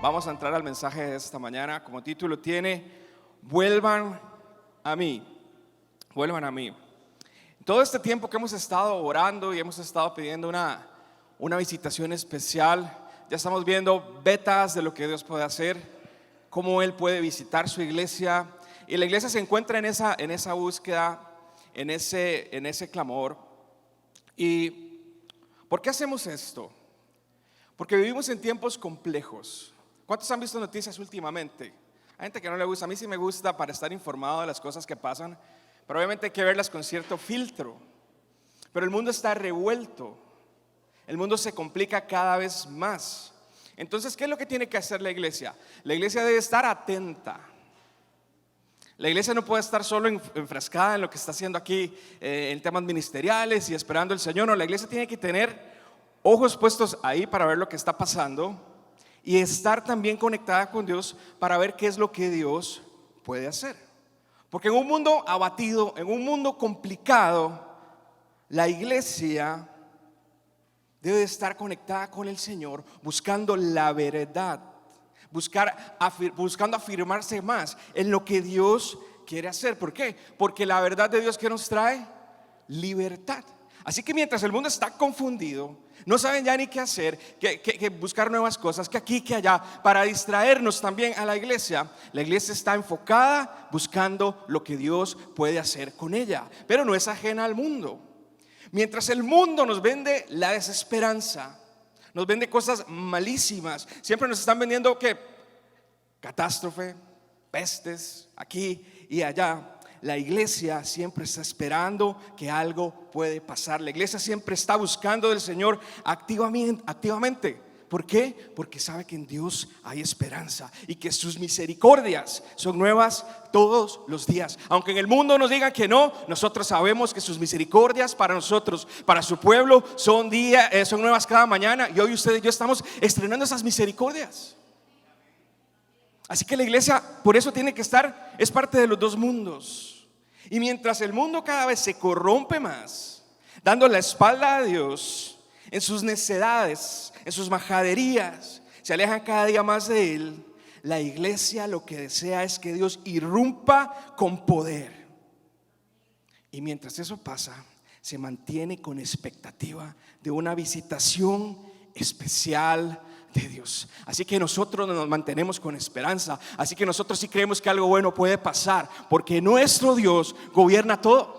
Vamos a entrar al mensaje de esta mañana. Como título tiene: vuelvan a mí, vuelvan a mí. Todo este tiempo que hemos estado orando y hemos estado pidiendo una visitación especial, ya estamos viendo betas de lo que Dios puede hacer, cómo Él puede visitar su iglesia. Y la iglesia se encuentra en esa búsqueda, en ese clamor. ¿Y por qué hacemos esto? Porque vivimos en tiempos complejos. ¿Cuántos han visto noticias últimamente? Hay gente que no le gusta. A mí sí me gusta para estar informado de las cosas que pasan, pero obviamente hay que verlas con cierto filtro. Pero el mundo está revuelto. El mundo se complica cada vez más. Entonces, ¿qué es lo que tiene que hacer la iglesia? La iglesia debe estar atenta. La iglesia no puede estar solo enfrascada en lo que está haciendo aquí, en temas ministeriales y esperando al Señor. No, la iglesia tiene que tener ojos puestos ahí para ver lo que está pasando y estar también conectada con Dios para ver qué es lo que Dios puede hacer. Porque en un mundo abatido, en un mundo complicado, la iglesia debe estar conectada con el Señor, buscando la verdad, buscando afirmarse más en lo que Dios quiere hacer. ¿Por qué? Porque la verdad de Dios, ¿qué nos trae? Libertad. Así que mientras el mundo está confundido, no saben ya ni qué hacer, que buscar nuevas cosas, que aquí, que allá, para distraernos también a la iglesia está enfocada buscando lo que Dios puede hacer con ella, pero no es ajena al mundo. Mientras el mundo nos vende la desesperanza, nos vende cosas malísimas, siempre nos están vendiendo que catástrofe, pestes, aquí y allá. La iglesia siempre está esperando que algo puede pasar. La iglesia siempre está buscando del Señor activamente. ¿Por qué? Porque sabe que en Dios hay esperanza y que sus misericordias son nuevas todos los días. Aunque en el mundo nos digan que no, nosotros sabemos que sus misericordias para nosotros, para su pueblo, son nuevas cada mañana. Y hoy usted y yo estamos estrenando esas misericordias. Así que la iglesia por eso tiene que estar, es parte de los dos mundos. Y mientras el mundo cada vez se corrompe más, dando la espalda a Dios en sus necedades, en sus majaderías, se alejan cada día más de Él, la iglesia lo que desea es que Dios irrumpa con poder. Y mientras eso pasa, se mantiene con expectativa de una visitación especial de Dios. Así que nosotros nos mantenemos con esperanza. Así que nosotros sí creemos que algo bueno puede pasar, porque nuestro Dios gobierna todo.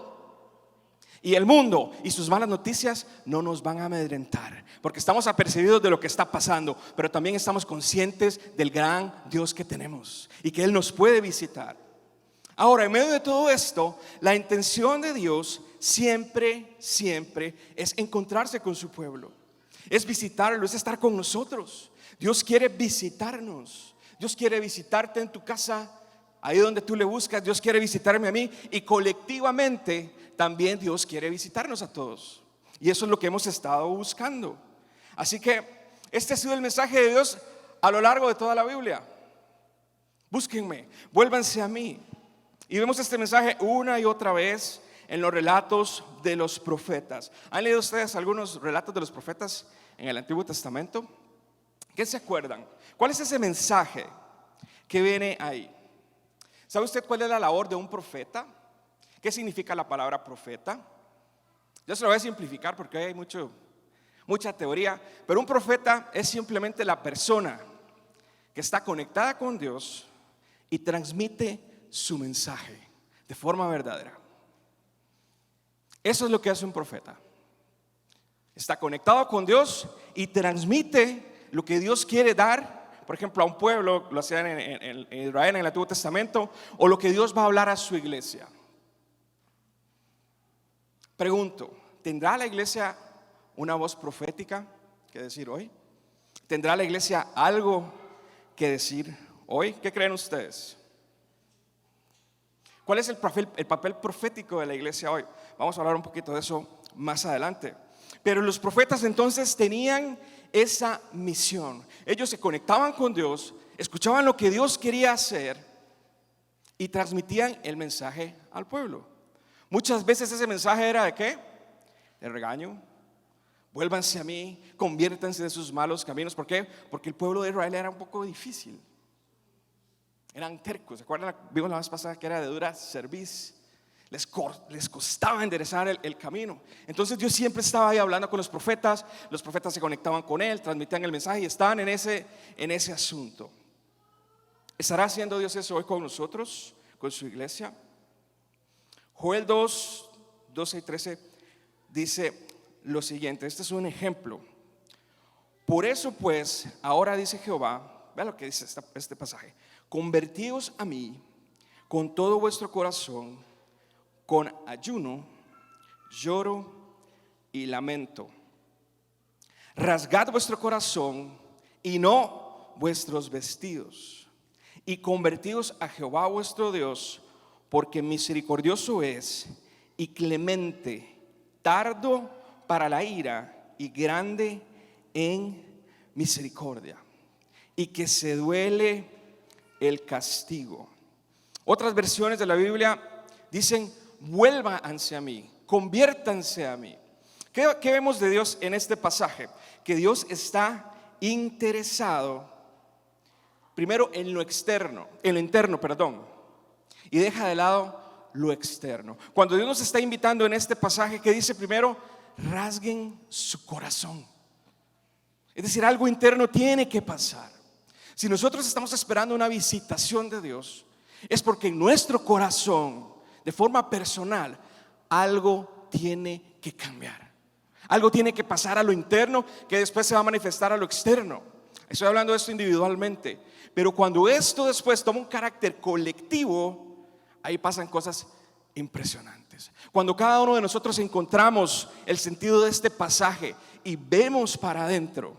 Y el mundo y sus malas noticias no nos van a amedrentar, porque estamos apercibidos de lo que está pasando, pero también estamos conscientes del gran Dios que tenemos y que Él nos puede visitar. Ahora, en medio de todo esto, la intención de Dios siempre es encontrarse con su pueblo, es visitarlo, es estar con nosotros. Dios quiere visitarnos. Dios quiere visitarte en tu casa, ahí donde tú le buscas. Dios quiere visitarme a mí, y colectivamente también Dios quiere visitarnos a todos. Y eso es lo que hemos estado buscando. Así que este ha sido el mensaje de Dios a lo largo de toda la Biblia. Búsquenme, vuélvanse a mí. Y vemos este mensaje una y otra vez en los relatos de los profetas. ¿Han leído ustedes algunos relatos de los profetas en el Antiguo Testamento? ¿Qué se acuerdan? ¿Cuál es ese mensaje que viene ahí? ¿Sabe usted cuál es la labor de un profeta? ¿Qué significa la palabra profeta? Yo se lo voy a simplificar porque hay mucha teoría, pero un profeta es simplemente la persona que está conectada con Dios y transmite su mensaje de forma verdadera. Eso es lo que hace un profeta. Está conectado con Dios y transmite lo que Dios quiere dar. Por ejemplo, a un pueblo, lo hacían en Israel en el Antiguo Testamento, o lo que Dios va a hablar a su iglesia. Pregunto, ¿tendrá la iglesia una voz profética que decir hoy? ¿Tendrá la iglesia algo que decir hoy? ¿Qué creen ustedes? ¿Cuál es el papel profético de la iglesia hoy? Vamos a hablar un poquito de eso más adelante. Pero los profetas entonces tenían esa misión. Ellos se conectaban con Dios, escuchaban lo que Dios quería hacer y transmitían el mensaje al pueblo. Muchas veces ese mensaje era ¿de qué? De regaño. Vuélvanse a mí, conviértanse de sus malos caminos. ¿Por qué? Porque el pueblo de Israel era un poco difícil. Eran tercos. ¿Se acuerdan? Vimos la vez pasada que era de dura cerviz. Les costaba enderezar el camino. Entonces Dios siempre estaba ahí hablando con los profetas se conectaban con Él, transmitían el mensaje y estaban en ese asunto. ¿Estará haciendo Dios eso hoy con nosotros, con su iglesia? Joel 2, 12 y 13 dice lo siguiente, este es un ejemplo. Por eso pues, ahora dice Jehová, vea lo que dice este pasaje: convertíos a mí con todo vuestro corazón, con ayuno, lloro y lamento. Rasgad vuestro corazón y no vuestros vestidos, y convertíos a Jehová vuestro Dios, porque misericordioso es y clemente, tardo para la ira y grande en misericordia, y que se duele el castigo. Otras versiones de la Biblia dicen: vuélvanse a mí, conviértanse a mí. ¿Qué vemos de Dios en este pasaje? Que Dios está interesado primero en lo externo, en lo interno, perdón, y deja de lado lo externo. Cuando Dios nos está invitando en este pasaje, que dice primero: rasguen su corazón. Es decir, algo interno tiene que pasar. Si nosotros estamos esperando una visitación de Dios, es porque en nuestro corazón, de forma personal, algo tiene que cambiar. Algo tiene que pasar a lo interno, que después se va a manifestar a lo externo. Estoy hablando de esto individualmente, pero cuando esto después toma un carácter colectivo, ahí pasan cosas impresionantes. Cuando cada uno de nosotros encontramos el sentido de este pasaje y vemos para adentro,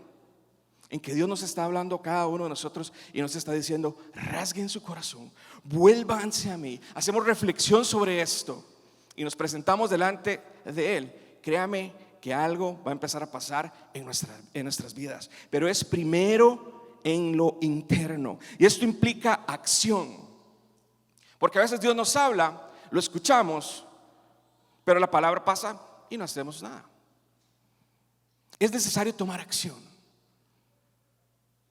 en que Dios nos está hablando a cada uno de nosotros y nos está diciendo: rasguen su corazón, vuélvanse a mí. Hacemos reflexión sobre esto y nos presentamos delante de Él. Créame que algo va a empezar a pasar en nuestras vidas, pero es primero en lo interno, y esto implica acción, porque a veces Dios nos habla, lo escuchamos, pero la palabra pasa y no hacemos nada. Es necesario tomar acción.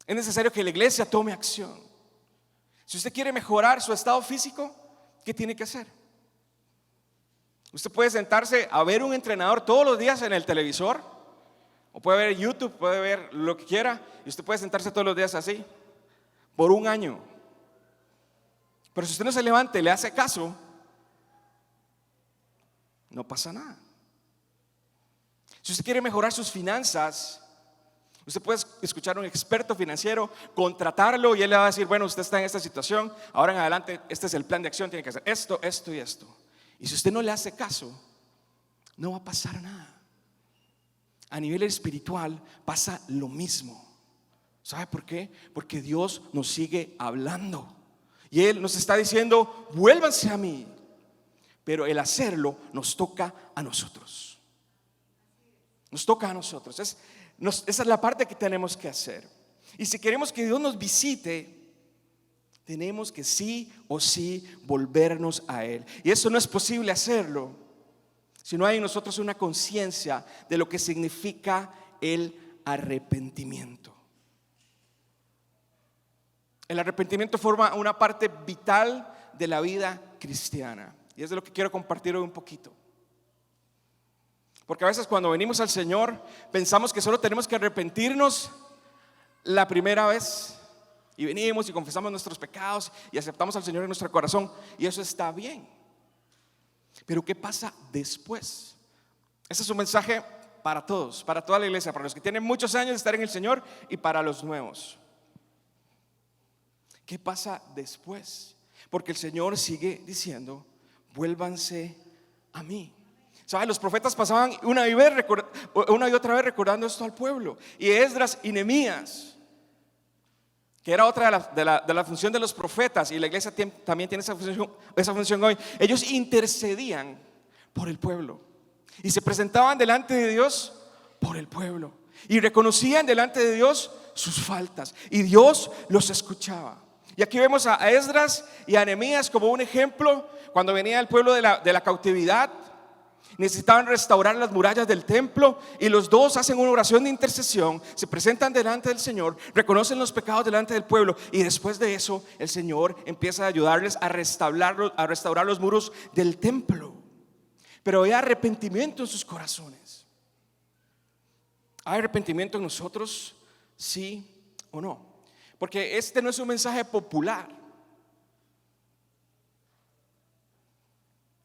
Es necesario que la iglesia tome acción. Si usted quiere mejorar su estado físico, ¿qué tiene que hacer? Usted puede sentarse a ver un entrenador todos los días en el televisor, o puede ver YouTube, puede ver lo que quiera, y usted puede sentarse todos los días así por un año. Pero si usted no se levanta y le hace caso, no pasa nada. Si usted quiere mejorar sus finanzas, usted puede escuchar a un experto financiero, contratarlo, y él le va a decir: bueno, usted está en esta situación, ahora en adelante este es el plan de acción, tiene que hacer esto, esto y esto. Y si usted no le hace caso, no va a pasar nada. A nivel espiritual pasa lo mismo. ¿Sabe por qué? Porque Dios nos sigue hablando y Él nos está diciendo: vuélvanse a mí. Pero el hacerlo nos toca a nosotros. Nos toca a nosotros. Esa es la parte que tenemos que hacer. Y si queremos que Dios nos visite, tenemos que sí o sí volvernos a Él. Y eso no es posible hacerlo si no hay en nosotros una conciencia de lo que significa el arrepentimiento. El arrepentimiento forma una parte vital de la vida cristiana, y es de lo que quiero compartir hoy un poquito. Porque a veces cuando venimos al Señor pensamos que solo tenemos que arrepentirnos la primera vez, y venimos y confesamos nuestros pecados y aceptamos al Señor en nuestro corazón, y eso está bien. Pero ¿qué pasa después? Ese es un mensaje para todos, para toda la iglesia, para los que tienen muchos años de estar en el Señor y para los nuevos. ¿Qué pasa después? Porque el Señor sigue diciendo: vuélvanse a mí. ¿Saben? Los profetas pasaban una y otra vez recordando esto al pueblo. Y Esdras y Nehemías, que era otra de la función de los profetas, y la iglesia también tiene esa función hoy. Ellos intercedían por el pueblo y se presentaban delante de Dios por el pueblo, y reconocían delante de Dios sus faltas, y Dios los escuchaba. Y aquí vemos a Esdras y a Nehemías como un ejemplo cuando venía el pueblo de la cautividad. Necesitaban restaurar las murallas del templo y los dos hacen una oración de intercesión, se presentan delante del Señor, reconocen los pecados delante del pueblo y después de eso el Señor empieza a ayudarles a restaurar los muros del templo. Pero hay arrepentimiento en sus corazones. ¿Hay arrepentimiento en nosotros? ¿Sí o no? Porque este no es un mensaje popular.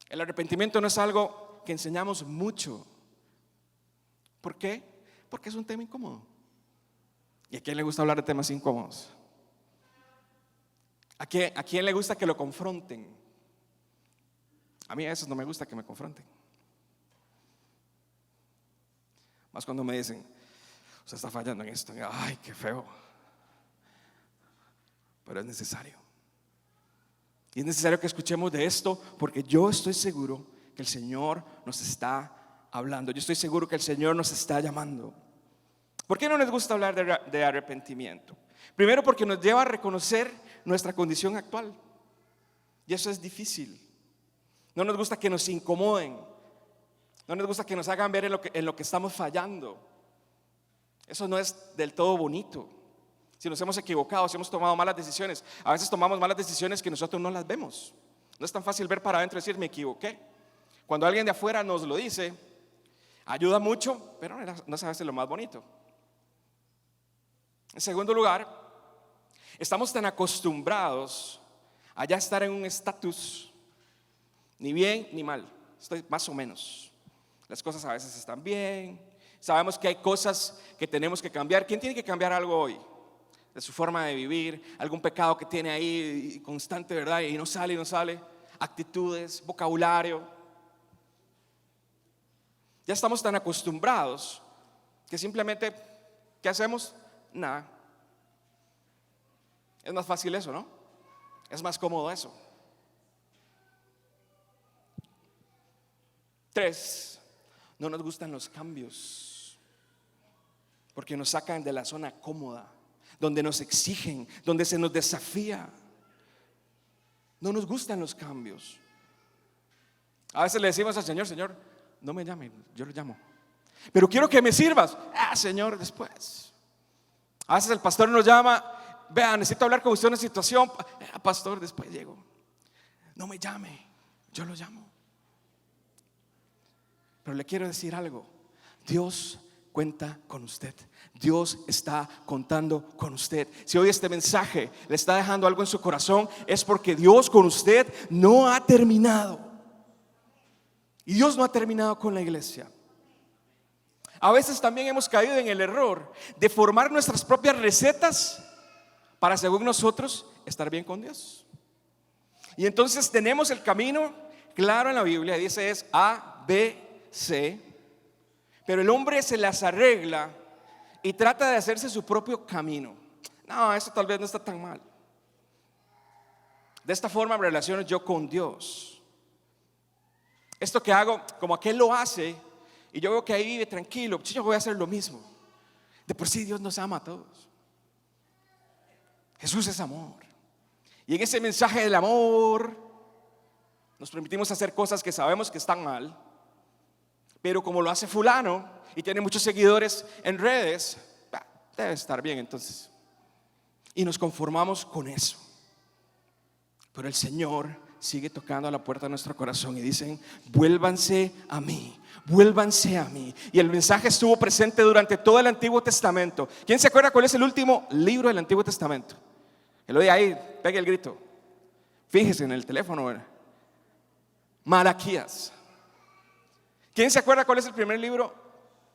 El arrepentimiento no es algo que enseñamos mucho. ¿Por qué? Porque es un tema incómodo. ¿Y a quién le gusta hablar de temas incómodos? ¿A quién le gusta que lo confronten? A mí a veces no me gusta que me confronten. Más cuando me dicen, usted está fallando en esto. Ay, qué feo. Pero es necesario. Y es necesario que escuchemos de esto, porque yo estoy seguro que el Señor nos está hablando. Yo estoy seguro que el Señor nos está llamando. ¿Por qué no nos gusta hablar de arrepentimiento? Primero, porque nos lleva a reconocer nuestra condición actual. Y eso es difícil. No nos gusta que nos incomoden. No nos gusta que nos hagan ver en lo que estamos fallando. Eso no es del todo bonito. Si nos hemos equivocado, si hemos tomado malas decisiones, a veces tomamos malas decisiones que nosotros no las vemos. No es tan fácil ver para adentro y decir, me equivoqué. Cuando alguien de afuera nos lo dice, ayuda mucho, pero no es a veces lo más bonito. En segundo lugar, estamos tan acostumbrados a ya estar en un estatus, ni bien ni mal, estoy más o menos. Las cosas a veces están bien, sabemos que hay cosas que tenemos que cambiar. ¿Quién tiene que cambiar algo hoy? De su forma de vivir, algún pecado que tiene ahí constante, ¿verdad? Y no sale, actitudes, vocabulario. Ya estamos tan acostumbrados que simplemente, ¿qué hacemos? Nada. Es más fácil eso, ¿no? Es más cómodo eso. 3, no nos gustan los cambios, porque nos sacan de la zona cómoda, donde nos exigen, donde se nos desafía. No nos gustan los cambios. A veces le decimos al Señor, Señor, no me llame, yo lo llamo. Pero quiero que me sirvas. Señor, después. A veces el pastor nos llama, vea, necesito hablar con usted en una situación. Pastor, después llego. No me llame, yo lo llamo. Pero le quiero decir algo. Dios cuenta con usted. Dios está contando con usted. Si hoy este mensaje le está dejando algo en su corazón, es porque Dios con usted no ha terminado. Y Dios no ha terminado con la iglesia. A veces también hemos caído en el error de formar nuestras propias recetas para, según nosotros, estar bien con Dios. Y entonces tenemos el camino claro en la Biblia, dice es A, B, C. Pero el hombre se las arregla y trata de hacerse su propio camino. No, eso tal vez no está tan mal. De esta forma me relaciono yo con Dios. Esto que hago, como aquel lo hace, y yo veo que ahí vive tranquilo, yo voy a hacer lo mismo. De por sí Dios nos ama a todos. Jesús es amor. Y en ese mensaje del amor nos permitimos hacer cosas que sabemos que están mal, pero como lo hace fulano y tiene muchos seguidores en redes, debe estar bien entonces. Y nos conformamos con eso. Pero el Señor sigue tocando a la puerta de nuestro corazón y dicen, vuélvanse a mí, vuélvanse a mí. Y el mensaje estuvo presente durante todo el Antiguo Testamento. ¿Quién se acuerda cuál es el último libro del Antiguo Testamento? Que lo de ahí, pegue el grito. Fíjese en el teléfono, ¿verdad? Malaquías. ¿Quién se acuerda cuál es el primer libro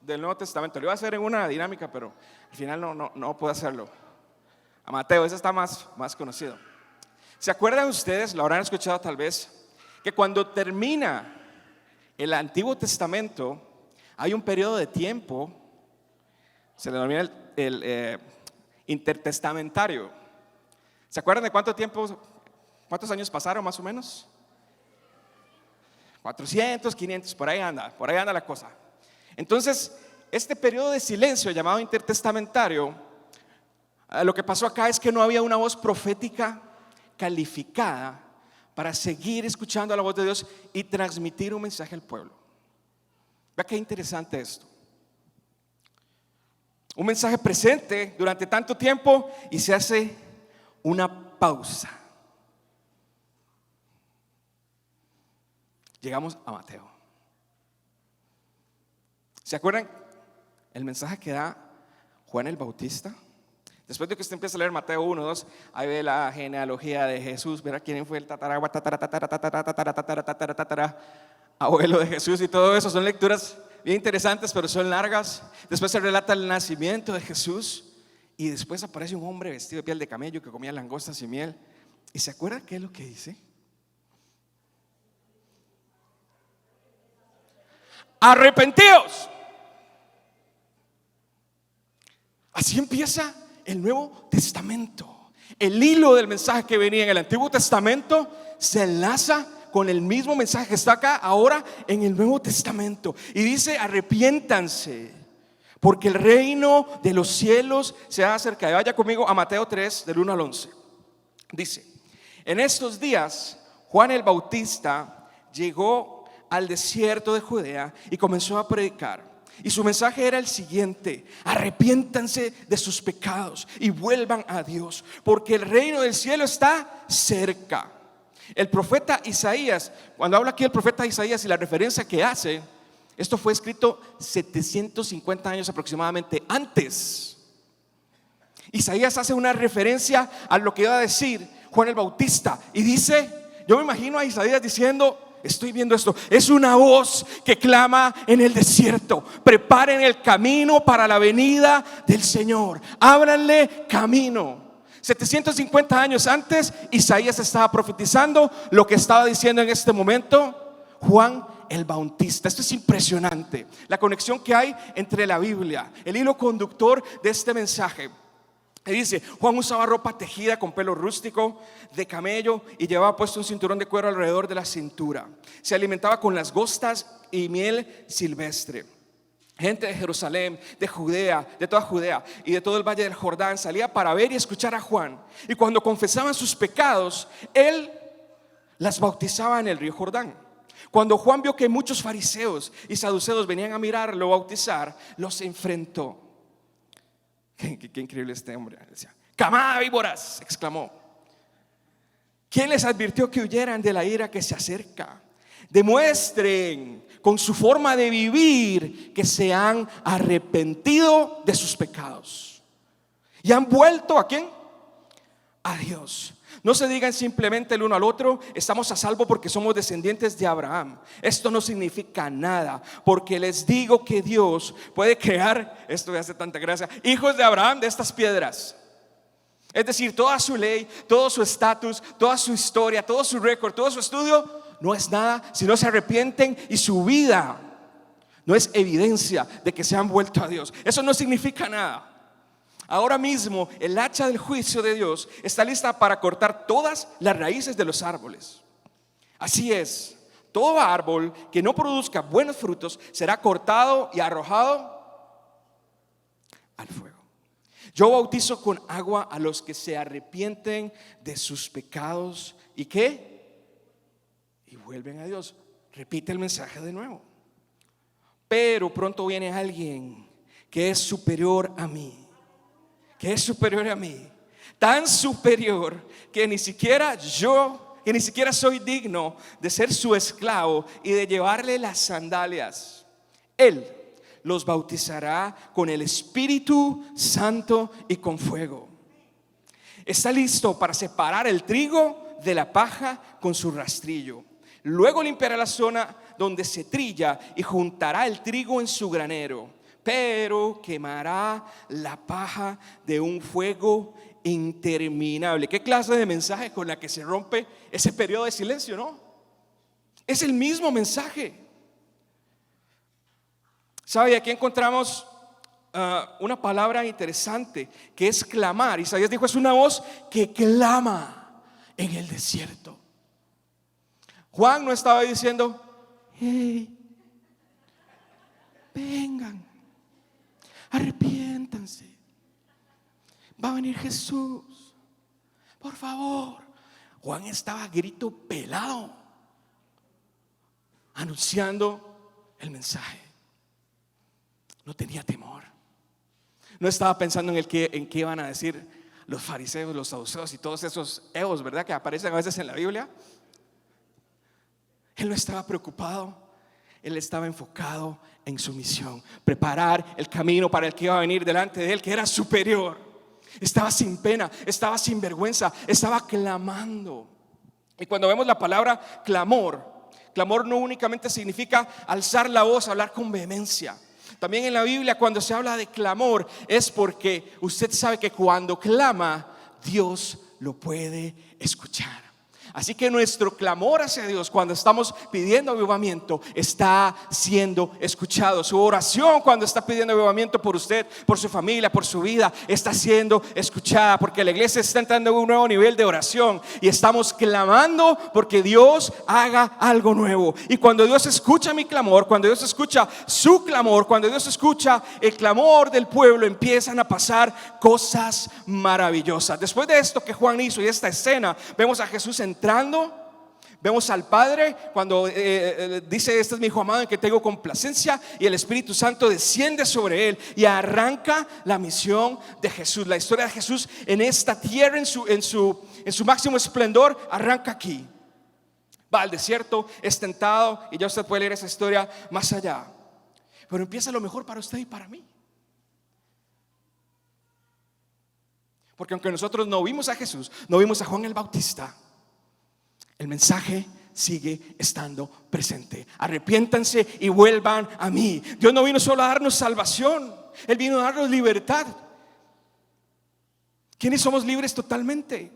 del Nuevo Testamento? Lo iba a hacer en una dinámica, pero al final no puedo hacerlo. A Mateo, ese está más conocido. ¿Se acuerdan ustedes, lo habrán escuchado tal vez, que cuando termina el Antiguo Testamento hay un periodo de tiempo, se le denomina el intertestamentario? ¿Se acuerdan de cuántos años pasaron más o menos? 400, 500, por ahí anda la cosa. Entonces, este periodo de silencio llamado intertestamentario, lo que pasó acá es que no había una voz profética calificada para seguir escuchando la voz de Dios y transmitir un mensaje al pueblo. Vea qué interesante esto. Un mensaje presente durante tanto tiempo y se hace una pausa. Llegamos a Mateo. ¿Se acuerdan el mensaje que da Juan el Bautista? Después de que usted empieza a leer Mateo 1, 2, ahí ve la genealogía de Jesús, verá quién fue el abuelo de Jesús y todo eso. Son lecturas bien interesantes, pero son largas. Después se relata el nacimiento de Jesús y después aparece un hombre vestido de piel de camello que comía langostas y miel. ¿Y se acuerda qué es lo que dice? Arrepentíos. Así empieza el Nuevo Testamento. El hilo del mensaje que venía en el Antiguo Testamento se enlaza con el mismo mensaje que está acá ahora en el Nuevo Testamento. Y dice: arrepiéntanse, porque el reino de los cielos se ha acercado. Vaya conmigo a Mateo 3, del 1 al 11. Dice: en estos días Juan el Bautista llegó al desierto de Judea y comenzó a predicar. Y su mensaje era el siguiente: arrepiéntanse de sus pecados y vuelvan a Dios, porque el reino del cielo está cerca. El profeta Isaías, cuando habla aquí el profeta Isaías y la referencia que hace, esto fue escrito 750 años aproximadamente antes. Isaías hace una referencia a lo que iba a decir Juan el Bautista y dice, yo me imagino a Isaías diciendo: estoy viendo esto, es una voz que clama en el desierto: preparen el camino para la venida del Señor, ábranle camino. 750 años antes, Isaías estaba profetizando lo que estaba diciendo en este momento Juan el Bautista. Esto es impresionante, la conexión que hay entre la Biblia, el hilo conductor de este mensaje. Y dice: Juan usaba ropa tejida con pelo rústico de camello y llevaba puesto un cinturón de cuero alrededor de la cintura. Se alimentaba con langostas y miel silvestre. Gente de Jerusalén, de Judea, de toda Judea y de todo el valle del Jordán salía para ver y escuchar a Juan. Y cuando confesaban sus pecados, él las bautizaba en el río Jordán. Cuando Juan vio que muchos fariseos y saduceos venían a mirarlo bautizar, los enfrentó. Qué increíble este hombre. Decía: camada de víboras, exclamó. ¿Quién les advirtió que huyeran de la ira que se acerca? Demuestren con su forma de vivir que se han arrepentido de sus pecados y han vuelto ¿a quién? A Dios. No se digan simplemente el uno al otro: estamos a salvo porque somos descendientes de Abraham. Esto no significa nada, porque les digo que Dios puede crear, esto me hace tanta gracia, hijos de Abraham de estas piedras. Es decir, toda su ley, todo su estatus, toda su historia, todo su récord, todo su estudio no es nada si no se arrepienten y su vida no es evidencia de que se han vuelto a Dios. Eso no significa nada. Ahora mismo el hacha del juicio de Dios está lista para cortar todas las raíces de los árboles. Así es, todo árbol que no produzca buenos frutos será cortado y arrojado al fuego. Yo bautizo con agua a los que se arrepienten de sus pecados y ¿qué? Y vuelven a Dios. Repite el mensaje de nuevo. Pero pronto viene alguien que es superior a mí. Que es superior a mí, tan superior que ni siquiera soy digno de ser su esclavo y de llevarle las sandalias. Él los bautizará con el Espíritu Santo y con fuego. Está listo para separar el trigo de la paja con su rastrillo. Luego limpiará la zona donde se trilla y juntará el trigo en su granero, pero quemará la paja de un fuego interminable. ¿Qué clase de mensaje con la que se rompe ese periodo de silencio, no? Es el mismo mensaje. ¿Sabe? Aquí encontramos una palabra interesante que es clamar. Isaías dijo: es una voz que clama en el desierto. Juan no estaba diciendo: hey, vengan, arrepiéntanse, va a venir Jesús, por favor. Juan estaba a grito pelado anunciando el mensaje. No tenía temor. No estaba pensando en qué iban a decir los fariseos, los saduceos y todos esos egos, ¿verdad?, que aparecen a veces en la Biblia. Él no estaba preocupado. Él estaba enfocado en su misión: preparar el camino para el que iba a venir delante de él, que era superior. Estaba sin pena, estaba sin vergüenza, estaba clamando. Y cuando vemos la palabra clamor no únicamente significa alzar la voz, hablar con vehemencia. También en la Biblia, cuando se habla de clamor, es porque usted sabe que cuando clama, Dios lo puede escuchar. Así que nuestro clamor hacia Dios cuando estamos pidiendo avivamiento está siendo escuchado. Su oración cuando está pidiendo avivamiento por usted, por su familia, por su vida, está siendo escuchada, porque la iglesia está entrando en un nuevo nivel de oración y estamos clamando porque Dios haga algo nuevo. Y cuando Dios escucha mi clamor, cuando Dios escucha su clamor, cuando Dios escucha el clamor del pueblo, empiezan a pasar cosas maravillosas. Después de esto que Juan hizo y esta escena, vemos a Jesús entrando. Vemos al Padre cuando dice: este es mi hijo amado en que tengo complacencia, y el Espíritu Santo desciende sobre él y arranca la misión de Jesús. La historia de Jesús en esta tierra, en su máximo esplendor, arranca aquí. Va al desierto, es tentado, y ya usted puede leer esa historia más allá. Pero empieza lo mejor para usted y para mí. Porque aunque nosotros no vimos a Jesús, no vimos a Juan el Bautista, el mensaje sigue estando presente. Arrepiéntanse y vuelvan a mí. Dios no vino solo a darnos salvación, Él vino a darnos libertad. ¿Quiénes somos libres totalmente?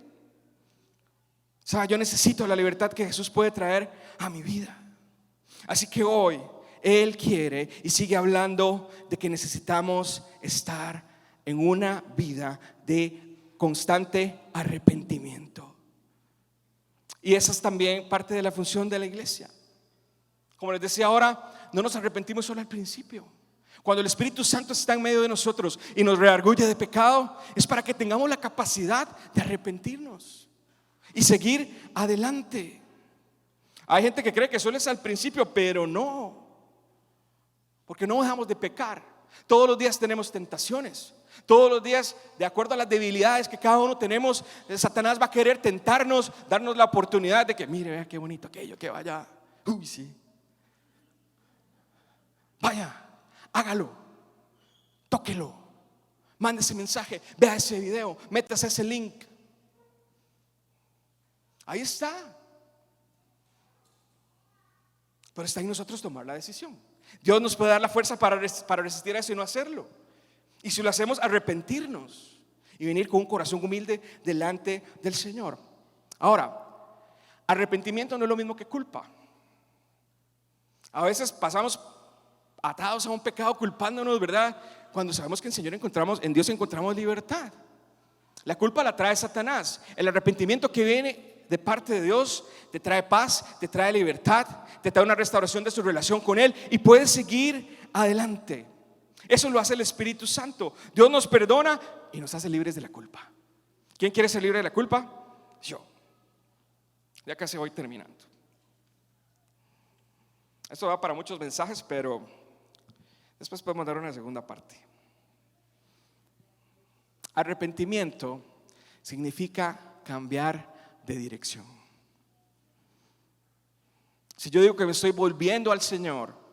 O sea, yo necesito la libertad que Jesús puede traer a mi vida. Así que hoy Él quiere y sigue hablando de que necesitamos estar en una vida de constante arrepentimiento. Y esa es también parte de la función de la iglesia. Como les decía ahora, no nos arrepentimos solo al principio. Cuando el Espíritu Santo está en medio de nosotros y nos redarguye de pecado, es para que tengamos la capacidad de arrepentirnos y seguir adelante. Hay gente que cree que solo es al principio, pero no, porque no dejamos de pecar. Todos los días tenemos tentaciones. Todos los días, de acuerdo a las debilidades que cada uno tenemos, Satanás va a querer tentarnos, darnos la oportunidad de que mire, vea qué bonito aquello, que vaya, uy, sí, vaya, hágalo, tóquelo, mande ese mensaje, vea ese video, métase ese link. Ahí está. Pero está en nosotros tomar la decisión. Dios nos puede dar la fuerza para resistir a eso y no hacerlo. Y si lo hacemos, arrepentirnos y venir con un corazón humilde delante del Señor. Ahora, arrepentimiento no es lo mismo que culpa. A veces pasamos atados a un pecado culpándonos, ¿verdad? Cuando sabemos que en Dios encontramos libertad. La culpa la trae Satanás. El arrepentimiento que viene de parte de Dios te trae paz, te trae libertad, te trae una restauración de su relación con Él y puedes seguir adelante. Eso lo hace el Espíritu Santo. Dios nos perdona y nos hace libres de la culpa. ¿Quién quiere ser libre de la culpa? Yo. Ya casi voy terminando. Esto va para muchos mensajes, pero después podemos dar una segunda parte. Arrepentimiento significa cambiar de dirección. Si yo digo que me estoy volviendo al Señor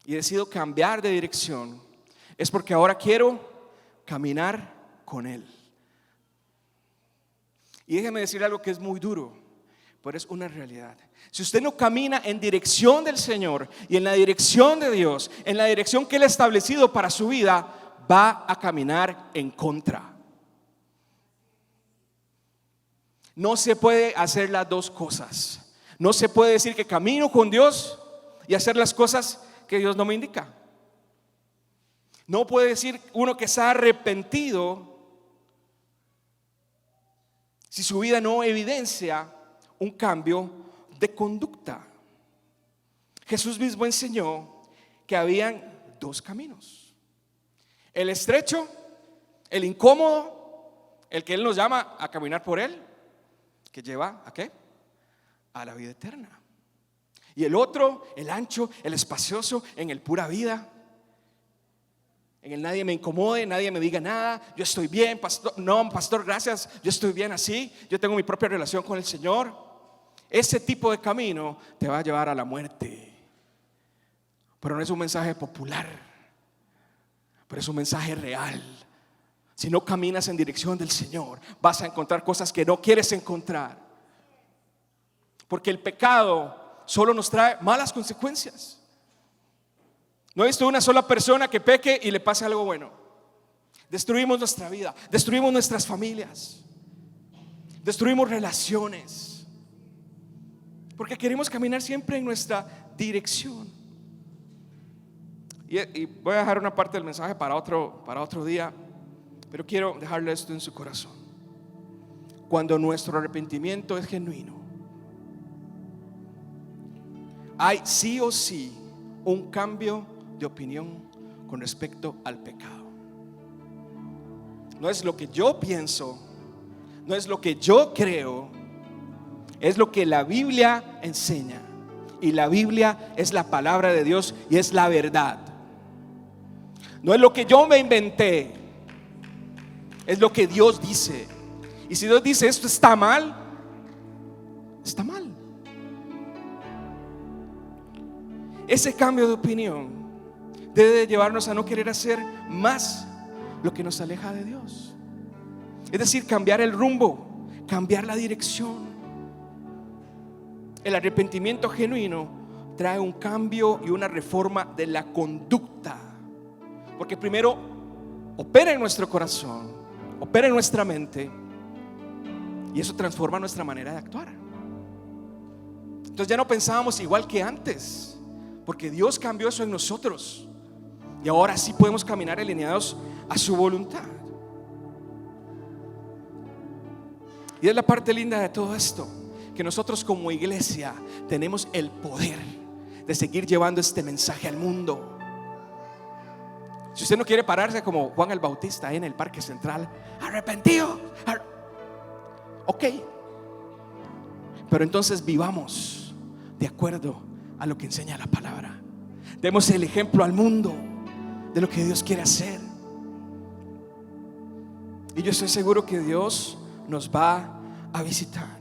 y decido cambiar de dirección, es porque ahora quiero caminar con Él. Y déjeme decir algo que es muy duro, pero es una realidad. Si usted no camina en dirección del Señor y en la dirección de Dios, en la dirección que Él ha establecido para su vida, va a caminar en contra. No se puede hacer las dos cosas. No se puede decir que camino con Dios y hacer las cosas que Dios no me indica. No puede decir uno que se ha arrepentido si su vida no evidencia un cambio de conducta. Jesús mismo enseñó que habían dos caminos: el estrecho, el incómodo, el que Él nos llama a caminar por Él, que lleva ¿a qué? A la vida eterna. Y el otro, el ancho, el espacioso, en el pura vida, En el nadie me incomode, nadie me diga nada. Yo estoy bien, pastor. No, pastor, gracias. Yo estoy bien así. Yo tengo mi propia relación con el Señor. Ese tipo de camino te va a llevar a la muerte. Pero no es un mensaje popular, pero es un mensaje real. Si no caminas en dirección del Señor, vas a encontrar cosas que no quieres encontrar. Porque el pecado solo nos trae malas consecuencias. No he visto una sola persona que peque y le pase algo bueno. Destruimos nuestra vida, destruimos nuestras familias, destruimos relaciones, porque queremos caminar siempre en nuestra dirección. Y voy a dejar una parte del mensaje para otro día, pero quiero dejarle esto en su corazón. Cuando nuestro arrepentimiento es genuino, hay sí o sí un cambio de opinión con respecto al pecado. No es lo que yo pienso, no es lo que yo creo, es lo que la Biblia enseña. Y la Biblia es la palabra de Dios y es la verdad. No es lo que yo me inventé, es lo que Dios dice. Y si Dios dice esto está mal, está mal. Ese cambio de opinión debe llevarnos a no querer hacer más lo que nos aleja de Dios. Es decir, cambiar el rumbo, cambiar la dirección. El arrepentimiento genuino trae un cambio y una reforma de la conducta. Porque primero opera en nuestro corazón, opera en nuestra mente, y eso transforma nuestra manera de actuar. Entonces ya no pensábamos igual que antes, porque Dios cambió eso en nosotros. Y ahora sí podemos caminar alineados a su voluntad. Y es la parte linda de todo esto, que nosotros como iglesia tenemos el poder de seguir llevando este mensaje al mundo. Si usted no quiere pararse como Juan el Bautista ahí en el Parque Central, arrepentido, ok, pero entonces vivamos de acuerdo a lo que enseña la palabra. Demos el ejemplo al mundo de lo que Dios quiere hacer. Y yo estoy seguro que Dios nos va a visitar.